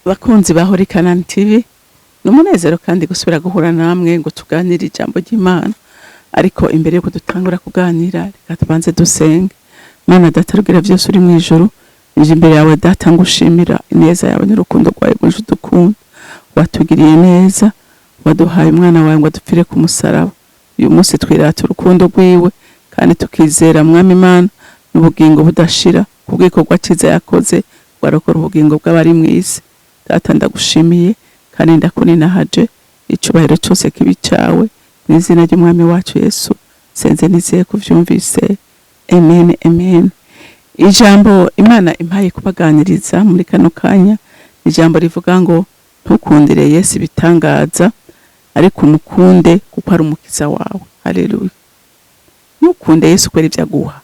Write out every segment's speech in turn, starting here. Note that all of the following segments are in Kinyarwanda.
Bakunzi ba Holy Canaan TV, n'umunezero kandi gusubira guhura namwe ngo tuganire ijambo ry'Imana. Ariko imbere yuko dutangura kuganira, reka tubanze dusenge. Mana data rugira vyose uri mwijuru, nje imbere yawe data ngushimira ineza yawe n'urukundo rwawe mwinshi dukunda. Watugiriye neza, waduhaye umwana wawe ngo adupfire ku musaraba. Uyu munsi twirata urukundo rwiwe kandi tukizera Mwami Imana n'ubugingo budashira kubw'ikorwa ciza yakoze warokora ubugingo bw'abari mw'isi. Data ndagushimiye kandi ndakuninahaje, icubahiro cyose kibi cawe n'izina ry'umwami wacu Yesu senze nizeye kuvyumvise. Amen, amen. Ijambo Imana impaye kubaganiriza muri kano kanya, ijambo rivuga ngo ntukundire Yesu ibitangaza ariko umukunde kuko ari umukiza wawe. Haleluya. Ntukunde Yesu kwera ivyo aguha,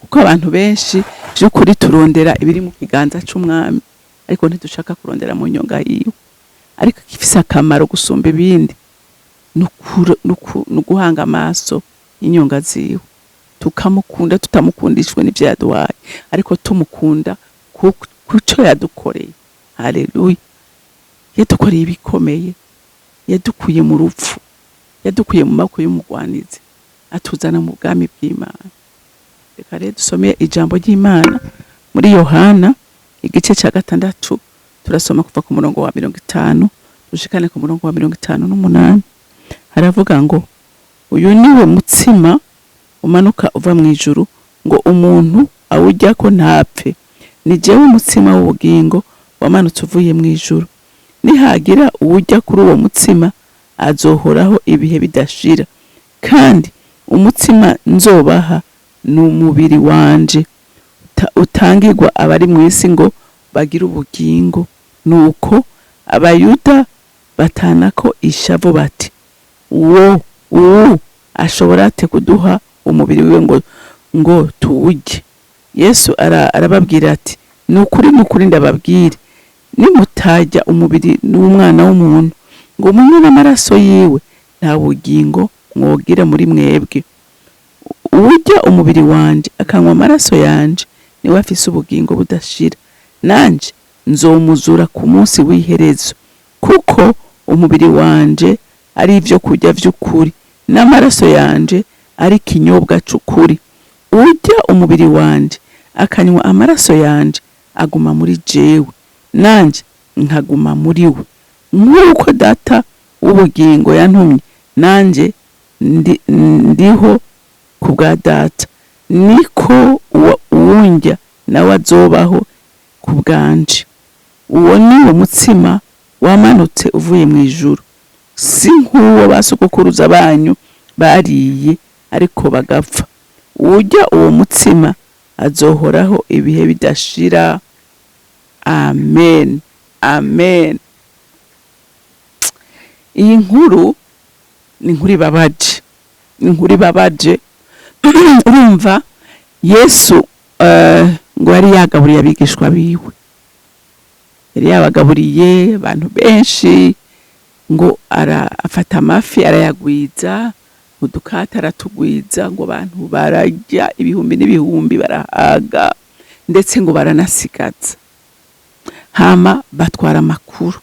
kuko abantu benshi by'ukuri turondera ibiri mu kiganza c'umwami ariko ntidushaka kurondera mu nyonga yiwe. Ariko gifise akamaro gusumba ibindi nuguhanga amaso inyonga ziwe, tukamukunda tutamukundishwe n'ivyo yaduhaye, ariko tumukunda kuco yadukoreye. Haleluya. Yadukoreye ibikomeye, yadukuye mu rupfu, yadukuye mu maboko y'umugwanizi, atuzana mu bwami bw'Imana. Reka rero dusome ijambo ry'Imana muri Yohana igice ca 6, turasoma kuva ku murongo wa 50 dushikane ku murongo wa 58. Haravuga ngo uyu niwe mutsima umanuka uva mwijuru, ngo umuntu awurya ko ntapfe. Ni jewe mutsima w'ubugingo wamanutse uvuye mwijuru. Nihagira uwurya kuri uwo mutsima azohoraho ibihe bidashira, kandi umutsima nzobaha n'umubiri wanje utangirwa abari mw'isi ngo bagire ubugingo. Nuko abayuda batanako ishavu bati, uwo ashobora ate kuduha umubiri wiwe ngo tuwurye? Yesu arababwira ati, nukuri ndababwire, nimutarya umubiri n'umwana w'umuntu ngo munywe n'amaraso yiwe, nta bugingo mwogira muri mwebwe. Uwurya umubiri wanje akanywa amaraso yanje niwe afise ubugingo budashira, nanje nzomuzura ku munsi w'iherezo. Kuko umubiri wanje ari ivyo kurya vy'ukuri, n'amaraso yanje ari ikinyobwa c'ukuri. Urya umubiri wanje akanywa amaraso yanje aguma muri jewe, nanje nkaguma muri we. Nk'uko data w'ubugingo yantumye, nanje ndiho kubwa data, niko uwundya nawe azobaho kubwanje. Uwo niwo mutsima wamanutse uvuye mwijuru, si nk'uwo basogokuruza banyu bariye ariko bagapfa. Urya uwo mutsima azohoraho ibihe bidashira. Amen, amen. Iyi nkuru ni inkuru ibabaje, urumva Yesu ngo yari yagaburiye abigishwa biwe, yari yabagaburiye abantu benshi, ngo afata amafi arayagwiza, udukata aratugwiza, ngo abantu bararya ibihumbi n'ibihumbi barahaga, ndetse ngo baranasigaza. Hama batwara amakuru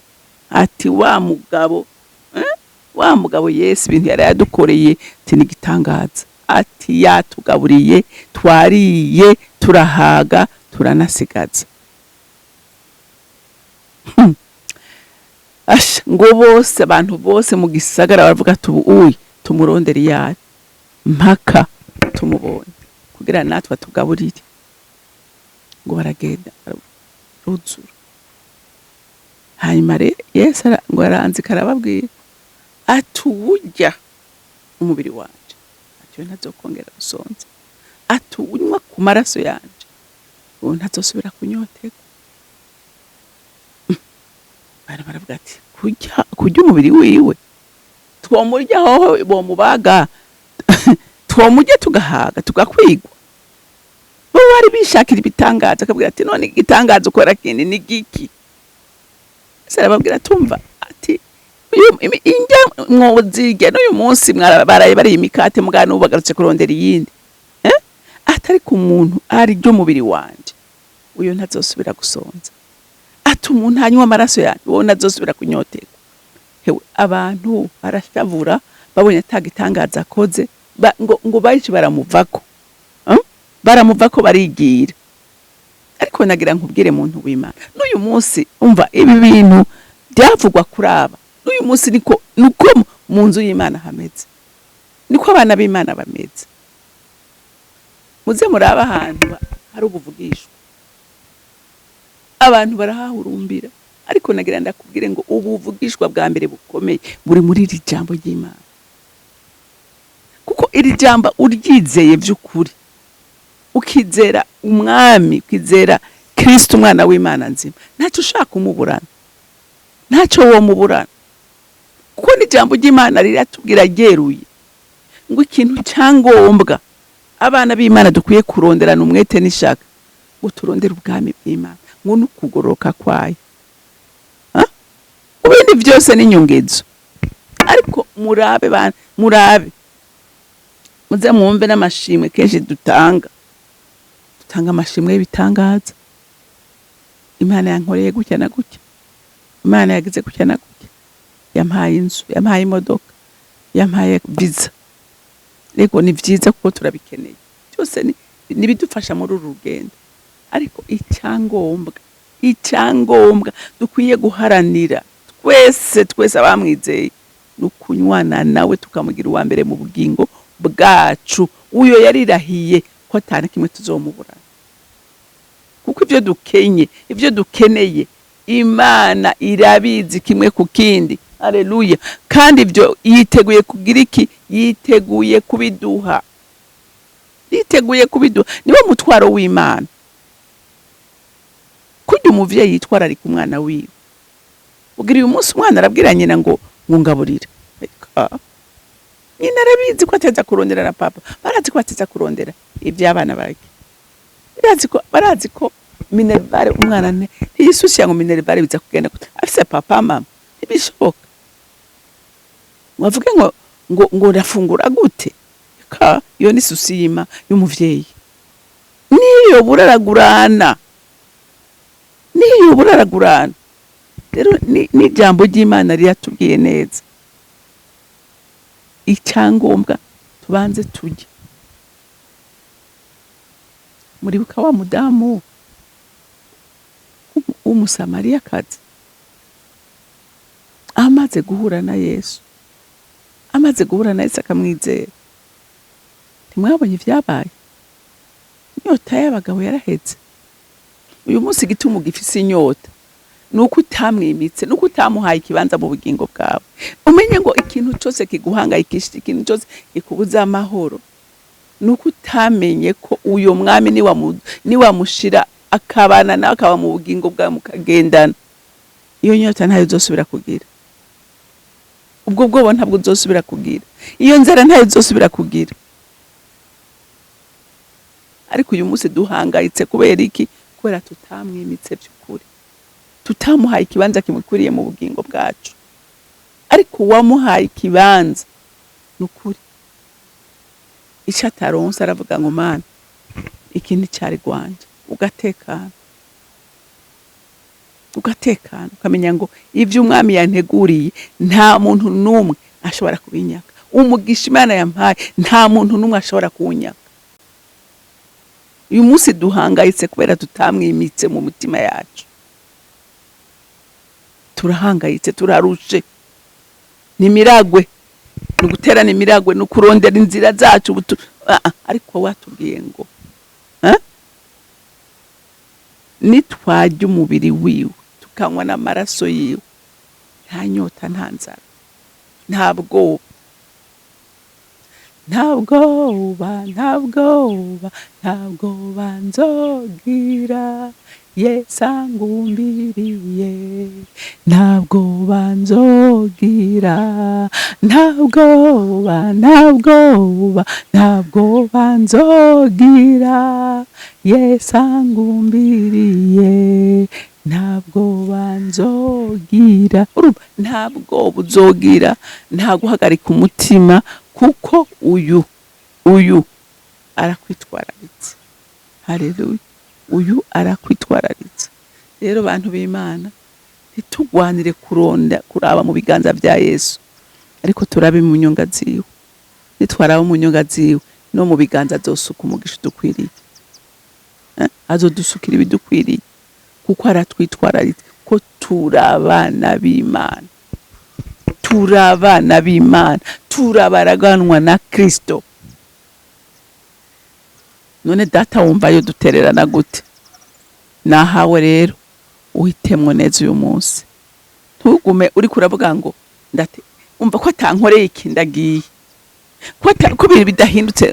ati wa mugabo Yesu ibintu yari yadukoreye tinigitangaza, ati yatugaburiye, twariye, turahaga, turanasigaza. Ngo bose abantu bose mu gisagara baravuga ati uyu tumurondere yari mpaka tumubonye kugira natwe atugaburire. Ngo baragenda ruzura. Hanyuma Yesu ngo aranzika arababwira ati uwurya umubiri wanje ati ntazokongera gusonza, ati unywa ku maraso yanje uwo ntazosubira kunyoterwa. Baravuga ati kurya umubiri wiwe twomurya hoho bomubaga twomurya tugahaga tugakwigwa. Bo bari bishakira ibitangaza, akabwira ati none igitangaza ukora kindi ni giki? Sarababwira tumva ati injya mwozige n'uyu munsi baraye bari imikate mugana ubagarutse kurondera iyindi. Atari ku muntu ari ryo mubiri wanje uyo ntazosubira gusonza. ati umuntu hanywa amaraso yanjye wowe nazosubira kunyoterwa. Hewe abantu barashavura babonye atagitangaza akoze ngo bayici baramuvako, baramuvako barigira. Ariko nagira nkubwire muntu w'Imana, n'uyu munsi umva ibi bintu byavugwa kuraba, n'uyu munsi nuko mu nzu y'Imana hameze, niko abana b'Imana bameze. Muze muraba ahantu hari ubuvugishwa, abantu barahahurumbira. Ariko nagira ndakubwire ngo ubuvugishwa bwa mbere bukomeye buri muri iri jambo ry'Imana, kuko iri jambo uryizeye by'ukuri, ukizera umwami, ukizera Kristo umwana w'Imana nzima, ntacyo ushaka umuburana, ntacyo wo muburana. Kuko ni jambo ry'Imana riratubwira ryeruye ngo ikintu cyangombwa abana b'Imana dukwiye kuronderana umwete n'ishaka ngo turondere ubwami bw'Imana, ngo nukugoroka kwayo. Ibindi byose ni nyongezo. Ariko murabe muze mwumve n'amashimwe kenshi dutanga amashimwe y'ibitangaza. Imana yankoreye gutya na gutya, Imana yagize gutya na gutya, yampaye inzu, yampaye imodoka, yampaye visa. Rego ni byiza kuko turabikeneye, byose nibidufasha muri uru rugendo. Ariko icyangombwa dukwiye guharanira twese abamwizeye nukunywana nawe tukamugira uwa mbere mu bugingo bwacu. Uyo yarirahiye ko atana kimwe tuzomuburana, kuko ibyo dukeneye Imana irabizi kimwe ku kindi. Haleluya. Kandi ibyo yiteguye kugira iki? Yiteguye kubiduha, niwe mutwaro w'Imana. Kujya umuvyeyi yitwararika umwana wiwe, ugira uyu munsi umwana arabwira nyina ngo ngaburira, nyina arabizi ko ateza kurondera na papa, barazi ko ateza kurondera iby'abana bake, barazi ko Minervare umwana ne yisusi yango Minervare biza kugenda afise papa mama, ibishoboka. Wavuge ngo rafungura gute? Iyo ni susima y'umuvyeyi, niyo buraragurana. Rero ni jambo ry'Imana riratubwiye neza icyangombwa tubanze tujye. Muribuka wa mudamu w'umusamariyakazi amaze guhura na Yesu, akamwizera. Ntimwabonye ibyabaye? Inyota y'abagabo yaraheze. Uyu munsi igituma ugifise inyota nuko utamwimitse, nuko utamuhaye ikibanza mu bugingo bwawe. Umenye ngo ikintu cyose kiguhangayikishije, ikintu cyose kikubuza amahoro, nuko utamenye ko uyo mwami niwamushira akabana nawe, akaba mu bugingo bwawe mukagendana, iyo nyota ntayo uzosubira kugira, ubwo bwoba ntabwo uzosubira kugira, iyo nzara ntayo uzosubira kugira. Ariko uyu munsi duhangayitse kubera iki? Kubera tutamwimitse by'ukuri, tutamuhaye ikibanza kimukwiriye mu bugingo bwacu. Ariko wamuhaye ikibanza n'ukuri, icyo ataronse aravuga ngo Mana iki ni cyari gwanje, ugatekana ukamenya ngo ibyo umwami yanteguriye nta muntu n'umwe ashobora kubinyaka. Umugisha Imana yampaye nta muntu n'umwe ashobora kuwunyaka. Uyu munsi duhangayitse kubera tutamwimitse mu mutima yacu, turahangayitse, turarushe. Nimiragwe, nuguterana imiragwe, nukurondera inzira zacu. Ariko watubwiye ngo nitwajya umubiri wiwe tukanywa n'amaraso yiwe, nta nyota, nta nzara, ntabwoba nzogira, Yesu angumbiriye, ntabwoba nzogira, ntabwoba nzogira, Yesu angumbiriye, ntabwoba nzogira. Ntabwoba uzogira, nta guhagarika umutima, kuko uyu arakwitwararitse. Haleluya. Uyu arakwitwararitse. rero bantu b'Imana ntitugwanire kuraba mu biganza vya Yesu, ariko turabe mu nyonga ziwe. Nitwaraba mu nyonga ziwe no mu biganza azosuka umugisha udukwiriye, azodusukira ibidukwiriye, kuko aratwitwararitse ko turabana b'Imana, turabana b'Imana, turabaraganwa na Kristo. None data wumva yo dutererana gute? Nahawe rero uhitemwo neza uyu munsi, ntugume uri kuravuga ngo ndate umva ko atankoreye iki ndagiye, ko ibintu bidahindutse.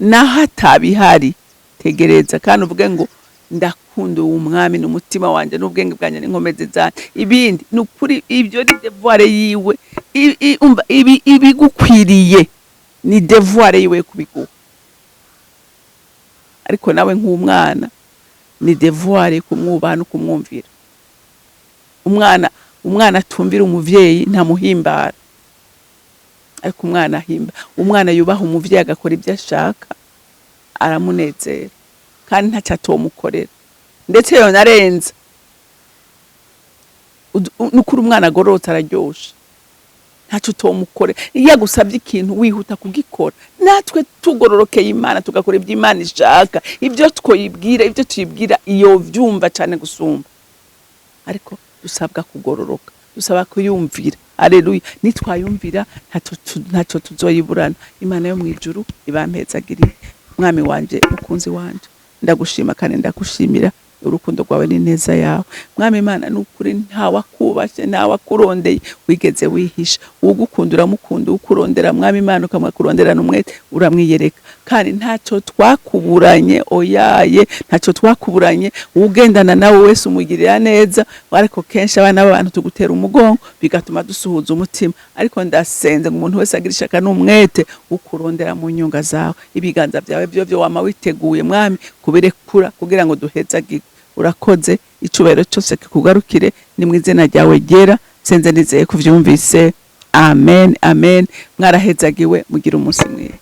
Naho atabihari tegereza kandi uvuge ngo ndakunda uwo mwami n'umutima wanje n'ubwenge bwanje n'inkomezi zanje. Ibindi nukuri ibyo ni devoir yiwe, umva ibigukwiriye ni devoir yiwe kubiguha, ariko nawe nk'umwana ni devoir kumwubaha no kumwumvira. Umwana atumvira umuvyeyi ntamuhimbara, ariko umwana yubaha umuvyeyi agakora ibyo ashaka aramunezera, kandi ntacyo atomukorera, ndetse yonarenza. Nukuri umwana agororotse araryoshe, ntacyo utomukorera. Iyo agusabye ikintu wihuta kugikora. Natwe tugororokeye Imana tugakora ibyo Imana ishaka, ibyo tuyibwira iyo vyumva cyane gusumba, ariko dusabwa kugororoka, dusaba kuyumvira. Haleluya. Nitwayumvira ntacyo tuzoyiburana. Imana yo mu ijuru ibampezagiriye. Mwami wanje, mukunzi wanje, ndagushima kandi ndagushimira urukundo rwawe n'ineza yawe. Mwami Imana nukuri ntawakubashe, ntawakurondeye wigeze wihisha. Ugukunda uramukunda, ukurondera Mwami Imana ukamwakuronderana umwete uramwiyereka, kandi ntacyo twakuburanye. Oyaye, ntacyo twakuburanye. Ugendana nawe wese umugirira neza, ariko kenshi abana b'abantu tugutera umugongo bigatuma dusuhuza umutima. Ariko ndasenze ngo umuntu wese agira ishaka n'umwete ukurondera mu nyonga zawe. Ibiganza byawe byo wama witeguye Mwami kubirekura kugira ngo duhezagirwe. Urakoze, icubahiro cyose kikugarukire, ni mu izina ryawe ryera senze nizeye kuvyumvise. Amen, amen. Mwarahezagiwe, mugira umunsi mwiza.